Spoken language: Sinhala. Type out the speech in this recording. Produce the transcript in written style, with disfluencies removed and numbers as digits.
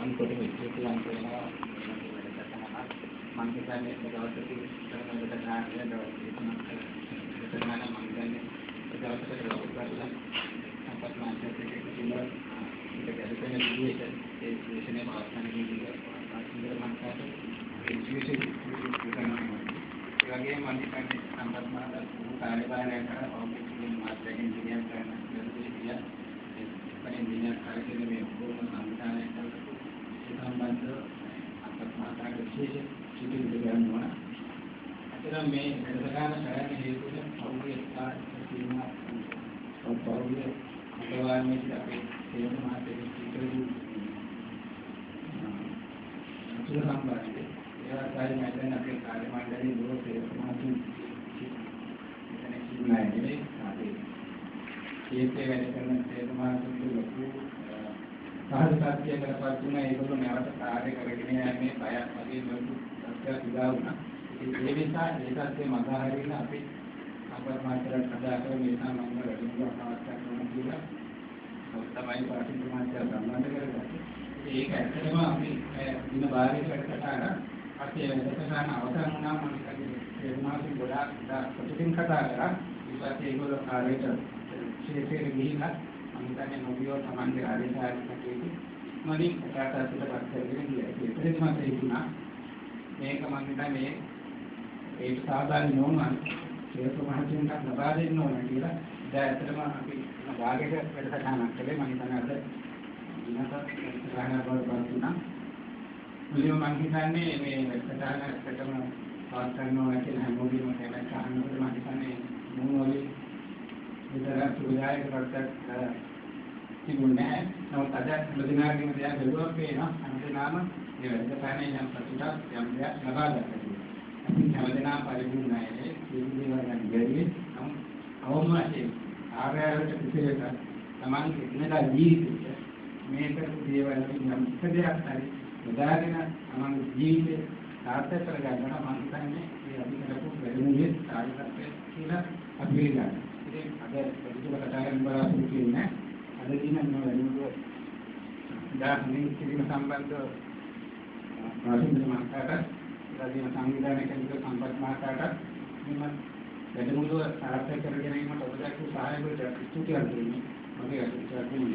නම් කොට විශ්ලේෂණය කරනවා මම කියන්නේ දවසක කරන විදිහට මේ වැඩසටහන කරන්න හේතුව පෞද්ගලික සීමා පෞද්ගලික අතවාරමේදී අපේ සේවක මහත්මයෙක් ඉතිරි අතුල සම්බන්ධයි. ඒවායි මැදෙන් අපේ කාර්ය මණ්ඩලයේ දුර සේවක මහත්මයෙක් මෙතන කිව්නානේ අපි ඒකේ වැඩ කරන සේවක මහත්මයෙක් ලොකු සාහිත්‍යය කරපත් තුන ඒගොල්ලෝ නැවත කාර්ය කරගෙන යන්නේ බයක් වගේ ලොකු සත්‍යයක් උදා වුණා. ඒ නිසා ඒකත් මගහරින්න අපි අපේ මාතෘකාවට කතා කරමු මේ සම්බන්ධව වැඩිපුර අවස්ථාවක් ගන්න කියලා. තමයි පාටින් මාත්‍ය සම්බන්ධ කරගත්තේ. ඒක ඇත්තටම අපි දින භාගයකට කතා කරා. අපි වැඩසටහන අවසන් වුණාම මම කියන්නේ ඒ මාසෙ ගොඩාක් ප්‍රතිදින කතා කරා. ඊපස්සේ ඒගොල්ලෝ කාර්යයට ශේෂයෙන් ගිහිල්ලා මම කියන්නේ නොබියෝ තමන්ගේ ආරේසාරිකකේදී මනින් කතාවට කරගෙන ගියා. ඒකෙත් මට හිතුණා මේක මම හිතන්නේ ඒක සාධාරණ නෝනන් ඒක මහත්මයෙන්ට ලබා දෙන්න ඕන කියලා. දැන් ඇත්තටම අපි භාගයක වැඩසටහනක් කළේ මම හිතන්නේ අද දිනකට වැඩසටහනක් වලට තුනක්. මුලින්ම මම හිතන්නේ මේ වැඩසටහන ඇත්තටම පාස් කරනවා කියන හැමෝගෙම කැමැත්ත අහනකොට මම හිතන්නේ මොනවලේ විතර සුවිදායක කරත්තක් තිබුණේ නැහැ. නමුත් අද මුලින්ම දෙයක් බැලුවා පේනවා හැමදේම මේ වැඩසටහනේ යම් ප්‍රතිචාරයක් යම් දෙයක් ලබා ගන්නවා. හැමදෙනා පරිපූර්ණයි කියන්නේ ගන්න බැරි නම් අවමානයෙන් ආරයට පිටේට තමන්ගේ ඉන්නදා ජීවිතේ මේක දේවල් නම් ඉස්සදයක් හරි උදාගෙන තමන්ගේ ජීවිතේ සාර්ථක කරගන්න මම හිතන්නේ මේ අපි කරපු වැඩමුළුවේ සාර්ථකත්වය කියලා අපි ගන්න. ඉතින් අද ප්‍රතිචාර කතා කරන බලාපොරොත්තු වෙන්නේ අද දින මේ වැඩමුළුව දාන්නේ කිසිම සම්බන්ධ ප්‍රාථමික මාර්ගකට රාජ්‍ය සංවිධානය කෙනෙක් සම්පත් මාර්ගකට මෙම වැඩමුළුව සාර්ථක කර ගැනීමට ඔබට සහාය වලට ස්තුතිවන්ත වෙමි. මගේ අතින්